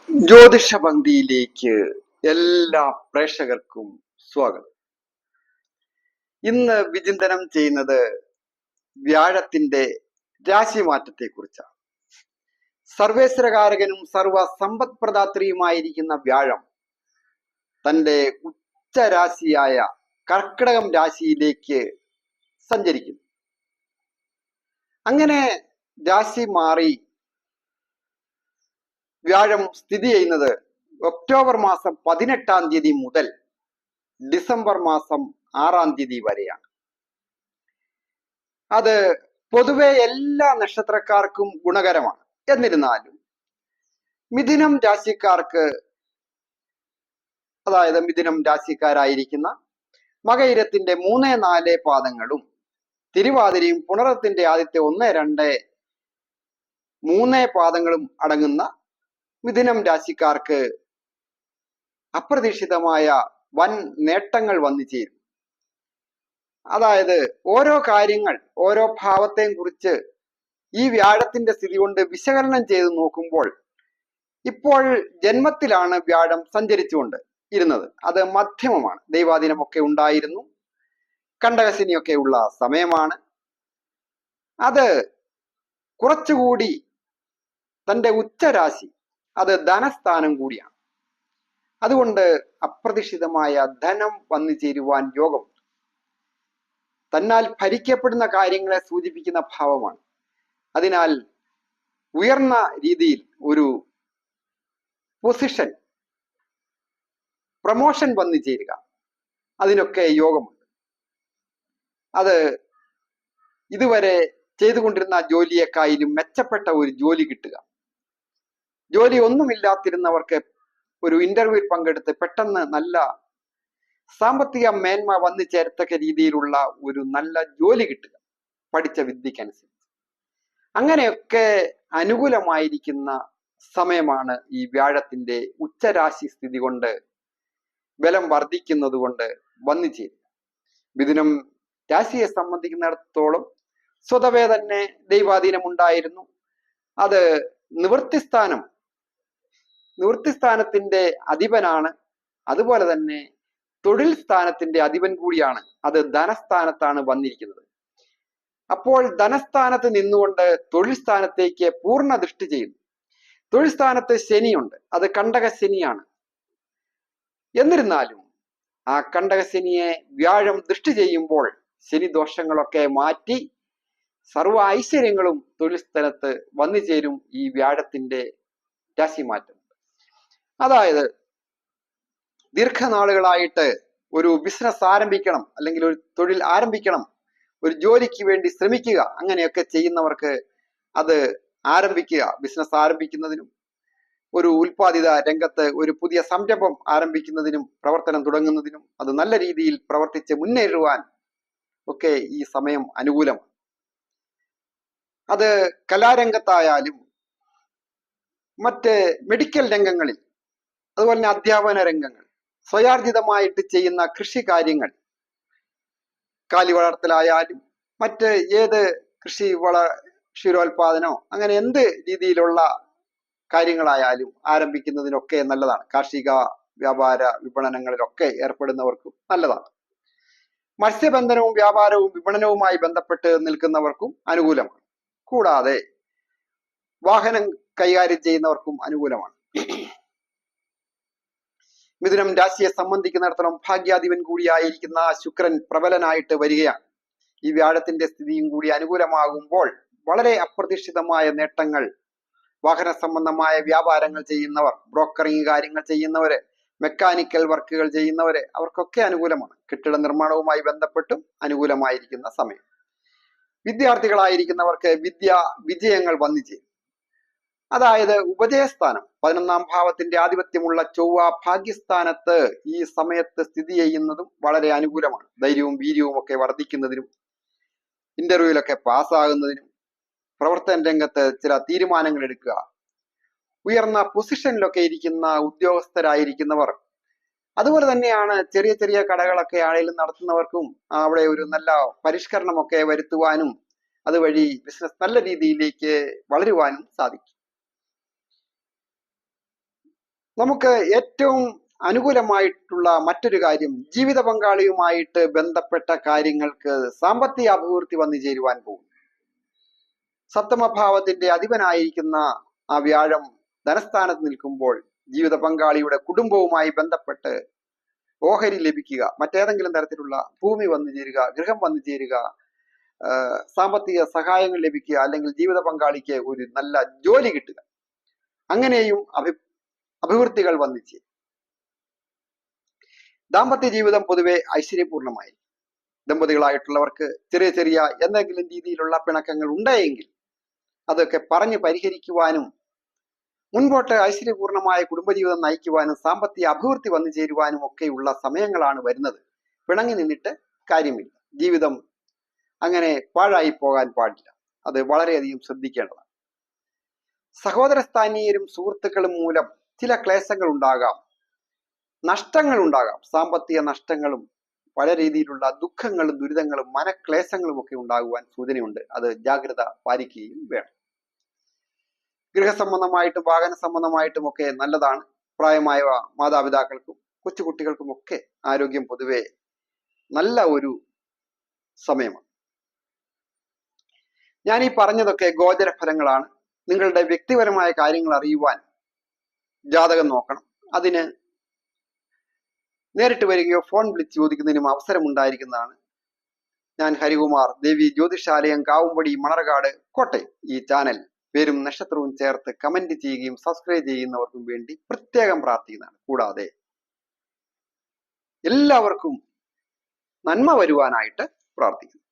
ജ്യോതിഷ പങ്ക്തിയിലേക്ക് എല്ലാ പ്രേക്ഷകർക്കും സ്വാഗതം. ഇന്ന് വിചിന്തനം ചെയ്യുന്നത് വ്യാഴത്തിന്റെ രാശിമാറ്റത്തെ കുറിച്ചാണ്. സർവേശ്വരകാരകനും സർവ സമ്പദ് പ്രദാത്രിയുമായിരിക്കുന്ന വ്യാഴം തന്റെ ഉച്ചരാശിയായ കർക്കിടകം രാശിയിലേക്ക് സഞ്ചരിക്കുന്നു. അങ്ങനെ രാശി മാറി വ്യാഴം സ്ഥിതി ചെയ്യുന്നത് ഒക്ടോബർ മാസം 18-ാം തീയതി മുതൽ ഡിസംബർ മാസം 6-ാം തീയതി വരെയാണ്. അത് പൊതുവെ എല്ലാ നക്ഷത്രക്കാർക്കും ഗുണകരമാണ്. എന്നിരുന്നാലും മിഥുനം രാശിക്കാർക്ക്, അതായത് മിഥുനം രാശിക്കാരായിരിക്കുന്ന മകയിരത്തിന്റെ 3-4 പാദങ്ങളും തിരുവാതിരയും പുണറത്തിന്റെ ആദ്യത്തെ 1, 2, 3 പാദങ്ങളും അടങ്ങുന്ന മിഥുനം രാശിക്കാർക്ക് അപ്രതീക്ഷിതമായ വൻ നേട്ടങ്ങൾ വന്നു ചേരും. അതായത് ഓരോ കാര്യങ്ങൾ, ഓരോ ഭാവത്തെയും കുറിച്ച് ഈ വ്യാഴത്തിന്റെ സ്ഥിതി കൊണ്ട് വിശകലനം ചെയ്ത് നോക്കുമ്പോൾ ഇപ്പോൾ ജന്മത്തിലാണ് വ്യാഴം സഞ്ചരിച്ചുകൊണ്ട് ഇരുന്നത്. അത് മധ്യമമാണ്. ദൈവാധീനമൊക്കെ ഉണ്ടായിരുന്നു, കണ്ടകശനിയൊക്കെ ഉള്ള സമയമാണ്. അത് കുറച്ചുകൂടി തന്റെ ഉച്ചരാശി, അത് ധനസ്ഥാനം കൂടിയാണ്. അതുകൊണ്ട് അപ്രതീക്ഷിതമായ ധനം വന്നു ചേരുവാൻ യോഗമുണ്ട്. തന്നാൽ ഭരിക്കപ്പെടുന്ന കാര്യങ്ങളെ സൂചിപ്പിക്കുന്ന ഭാവമാണ്. അതിനാൽ ഉയർന്ന രീതിയിൽ ഒരു പൊസിഷൻ, പ്രൊമോഷൻ വന്നു ചേരുക, അതിനൊക്കെ യോഗമുണ്ട്. അത് ഇതുവരെ ചെയ്തുകൊണ്ടിരുന്ന ജോലിയെക്കാളും മെച്ചപ്പെട്ട ഒരു ജോലി കിട്ടുക, ജോലി ഒന്നുമില്ലാതിരുന്നവർക്ക് ഒരു ഇന്റർവ്യൂവിൽ പങ്കെടുത്ത് പെട്ടെന്ന് നല്ല സാമ്പത്തിക മേന്മ വന്നു ചേരത്തക്ക രീതിയിലുള്ള ഒരു നല്ല ജോലി കിട്ടുക, പഠിച്ച വിദ്യക്കനുസരിച്ച്. അങ്ങനെയൊക്കെ അനുകൂലമായിരിക്കുന്ന സമയമാണ് ഈ വ്യാഴത്തിന്റെ ഉച്ചരാശി സ്ഥിതി കൊണ്ട്, ബലം വർദ്ധിക്കുന്നത് കൊണ്ട് വന്നു ചേരുക. മിഥുനം രാശിയെ സംബന്ധിക്കുന്നിടത്തോളം സ്വതവേ തന്നെ ദൈവാധീനം ഉണ്ടായിരുന്നു. അത് നിവൃത്തിസ്ഥാനത്തിന്റെ അധിപനാണ്. അതുപോലെ തന്നെ തൊഴിൽ സ്ഥാനത്തിന്റെ അധിപൻ കൂടിയാണ്. അത് ധനസ്ഥാനത്താണ് വന്നിരിക്കുന്നത്. അപ്പോൾ ധനസ്ഥാനത്ത് നിന്നുകൊണ്ട് തൊഴിൽ സ്ഥാനത്തേക്ക് പൂർണ്ണ ദൃഷ്ടി ചെയ്യുന്നു. തൊഴിൽ സ്ഥാനത്ത് ശനിയുണ്ട്, അത് കണ്ടകശനിയാണ്. എന്നിരുന്നാലും ആ കണ്ടകശനിയെ വ്യാഴം ദൃഷ്ടി ചെയ്യുമ്പോൾ ശനി ദോഷങ്ങളൊക്കെ മാറ്റി സർവ ഐശ്വര്യങ്ങളും തൊഴിൽ സ്ഥലത്ത് വന്നു ചേരും ഈ വ്യാഴത്തിന്റെ രാശിമാറ്റം. അതായത് ദീർഘനാളുകളായിട്ട് ഒരു ബിസിനസ് ആരംഭിക്കണം, അല്ലെങ്കിൽ ഒരു തൊഴിൽ ആരംഭിക്കണം, ഒരു ജോലിക്ക് വേണ്ടി ശ്രമിക്കുക, അങ്ങനെയൊക്കെ ചെയ്യുന്നവർക്ക് അത് ആരംഭിക്കുക. ബിസിനസ് ആരംഭിക്കുന്നതിനും ഒരു ഉൽപാദിത രംഗത്ത് ഒരു പുതിയ സംരംഭം ആരംഭിക്കുന്നതിനും പ്രവർത്തനം തുടങ്ങുന്നതിനും അത് നല്ല രീതിയിൽ പ്രവർത്തിച്ച് മുന്നേറുവാൻ ഒക്കെ ഈ സമയം അനുകൂലമാണ്. അത് കലാരംഗത്തായാലും മറ്റ് മെഡിക്കൽ രംഗങ്ങളിൽ, അതുപോലെ തന്നെ അധ്യാപന രംഗങ്ങൾ, സ്വയാർജിതമായിട്ട് ചെയ്യുന്ന കൃഷി കാര്യങ്ങൾ, കാലി വളർത്തലായാലും മറ്റ് ഏത് ക്ഷീരോത്പാദനോ അങ്ങനെ എന്ത് രീതിയിലുള്ള കാര്യങ്ങളായാലും ആരംഭിക്കുന്നതിനൊക്കെ നല്ലതാണ്. കാർഷിക വ്യാപാര വിപണനങ്ങളിലൊക്കെ ഏർപ്പെടുന്നവർക്കും നല്ലതാണ്. മത്സ്യബന്ധനവും വ്യാപാരവും വിപണനവുമായി ബന്ധപ്പെട്ട് നിൽക്കുന്നവർക്കും അനുകൂലമാണ്. കൂടാതെ വാഹനം കൈകാര്യം ചെയ്യുന്നവർക്കും അനുകൂലമാണ്. മിഥുനം രാശിയെ സംബന്ധിക്കുന്നിടത്തോളം ഭാഗ്യാധിപൻ കൂടിയായിരിക്കുന്ന ശുക്രൻ പ്രബലനായിട്ട് വരികയാണ്. ഈ വ്യാഴത്തിന്റെ സ്ഥിതിയും കൂടി അനുകൂലമാകുമ്പോൾ വളരെ അപ്രതീക്ഷിതമായ നേട്ടങ്ങൾ, വാഹന സംബന്ധമായ വ്യാപാരങ്ങൾ ചെയ്യുന്നവർ, ബ്രോക്കറിംഗ് കാര്യങ്ങൾ ചെയ്യുന്നവര്, മെക്കാനിക്കൽ വർക്കുകൾ ചെയ്യുന്നവര്, അവർക്കൊക്കെ അനുകൂലമാണ്. കെട്ടിട നിർമ്മാണവുമായി ബന്ധപ്പെട്ടും അനുകൂലമായിരിക്കുന്ന സമയം. വിദ്യാർത്ഥികളായിരിക്കുന്നവർക്ക് വിജയങ്ങൾ വന്നു ചേരും. അതായത് ഉപജയസ്ഥാനം, 11-ാം ഭാവത്തിന്റെ ആധിപത്യമുള്ള ചൊവ്വ ഭാഗ്യസ്ഥാനത്ത് ഈ സമയത്ത് സ്ഥിതി ചെയ്യുന്നതും വളരെ അനുകൂലമാണ്. ധൈര്യവും വീര്യവും ഒക്കെ വർദ്ധിക്കുന്നതിനും, ഇന്റർവ്യൂവിലൊക്കെ പാസ്സാകുന്നതിനും, പ്രവർത്തന രംഗത്ത് ചില തീരുമാനങ്ങൾ എടുക്കുക, ഉയർന്ന പൊസിഷനിലൊക്കെ ഇരിക്കുന്ന ഉദ്യോഗസ്ഥരായിരിക്കുന്നവർ, അതുപോലെ തന്നെയാണ് ചെറിയ ചെറിയ കടകളൊക്കെ ആണെങ്കിലും നടത്തുന്നവർക്കും അവിടെ ഒരു നല്ല പരിഷ്കരണമൊക്കെ വരുത്തുവാനും അതുവഴി ബിസിനസ് നല്ല രീതിയിലേക്ക് വളരുവാനും സാധിക്കും. നമുക്ക് ഏറ്റവും അനുകൂലമായിട്ടുള്ള മറ്റൊരു കാര്യം, ജീവിത പങ്കാളിയുമായിട്ട് ബന്ധപ്പെട്ട കാര്യങ്ങൾക്ക് സാമ്പത്തിക അഭിവൃദ്ധി വന്നു ചേരുവാൻ പോകും. സപ്തമഭാവത്തിന്റെ അധിപനായിരിക്കുന്ന ആ വ്യാഴം ധനസ്ഥാനത്ത് നിൽക്കുമ്പോൾ ജീവിത പങ്കാളിയുടെ കുടുംബവുമായി ബന്ധപ്പെട്ട് ഓഹരി ലഭിക്കുക, മറ്റേതെങ്കിലും തരത്തിലുള്ള ഭൂമി വന്നു ചേരുക, ഗൃഹം വന്നു ചേരുക, സാമ്പത്തിക സഹായങ്ങൾ ലഭിക്കുക, അല്ലെങ്കിൽ ജീവിത പങ്കാളിക്ക് ഒരു നല്ല ജോലി കിട്ടുക, അങ്ങനെയും അഭിവൃദ്ധികൾ വന്നു ചേരും. ദാമ്പത്യ ജീവിതം പൊതുവെ ഐശ്വര്യപൂർണമായി. ദമ്പതികളായിട്ടുള്ളവർക്ക് ചെറിയ ചെറിയ എന്തെങ്കിലും രീതിയിലുള്ള പിണക്കങ്ങൾ ഉണ്ടായെങ്കിൽ അതൊക്കെ പറഞ്ഞ് പരിഹരിക്കുവാനും മുൻപോട്ട് ഐശ്വര്യപൂർണമായ കുടുംബജീവിതം നയിക്കുവാനും സാമ്പത്തിക അഭിവൃദ്ധി വന്നു ചേരുവാനും ഒക്കെയുള്ള സമയങ്ങളാണ് വരുന്നത്. പിണങ്ങി നിന്നിട്ട് കാര്യമില്ല. ജീവിതം അങ്ങനെ പാഴായി പോകാൻ പാടില്ല. അത് വളരെയധികം ശ്രദ്ധിക്കേണ്ടതാണ്. സഹോദരസ്ഥാനീയരും സുഹൃത്തുക്കളും മൂലം ചില ക്ലേശങ്ങൾ ഉണ്ടാകാം, നഷ്ടങ്ങൾ ഉണ്ടാകാം. സാമ്പത്തിക നഷ്ടങ്ങളും പല രീതിയിലുള്ള ദുഃഖങ്ങളും ദുരിതങ്ങളും മനക്ലേശങ്ങളും ഒക്കെ ഉണ്ടാകുവാൻ സൂചനയുണ്ട്. അത് ജാഗ്രത പാലിക്കുകയും വേണം. ഗൃഹസംബന്ധമായിട്ടും വാഹന സംബന്ധമായിട്ടും ഒക്കെ നല്ലതാണ്. പ്രായമായ മാതാപിതാക്കൾക്കും കൊച്ചുകുട്ടികൾക്കും ഒക്കെ ആരോഗ്യം പൊതുവെ നല്ല ഒരു സമയമാണ്. ഞാൻ ഈ പറഞ്ഞതൊക്കെ ഗോചര ഫലങ്ങളാണ്. നിങ്ങളുടെ വ്യക്തിപരമായ കാര്യങ്ങൾ അറിയുവാൻ ജാതകം നോക്കണം. അതിന് നേരിട്ട് വരികയോ ഫോൺ വിളിച്ച് ചോദിക്കുന്നതിനും അവസരം ഉണ്ടായിരിക്കുന്നതാണ്. ഞാൻ ഹരികുമാർ, ദേവി ജ്യോതിഷാലയം, കാവുംപടി, മണർകാട്, കോട്ടയം. ഈ ചാനൽ പേരും നക്ഷത്രവും ചേർത്ത് കമന്റ് ചെയ്യുകയും സബ്സ്ക്രൈബ് ചെയ്യുന്നവർക്കും വേണ്ടി പ്രത്യേകം പ്രാർത്ഥിക്കുന്നതാണ്. കൂടാതെ എല്ലാവർക്കും നന്മ വരുവാനായിട്ട് പ്രാർത്ഥിക്കുന്നു.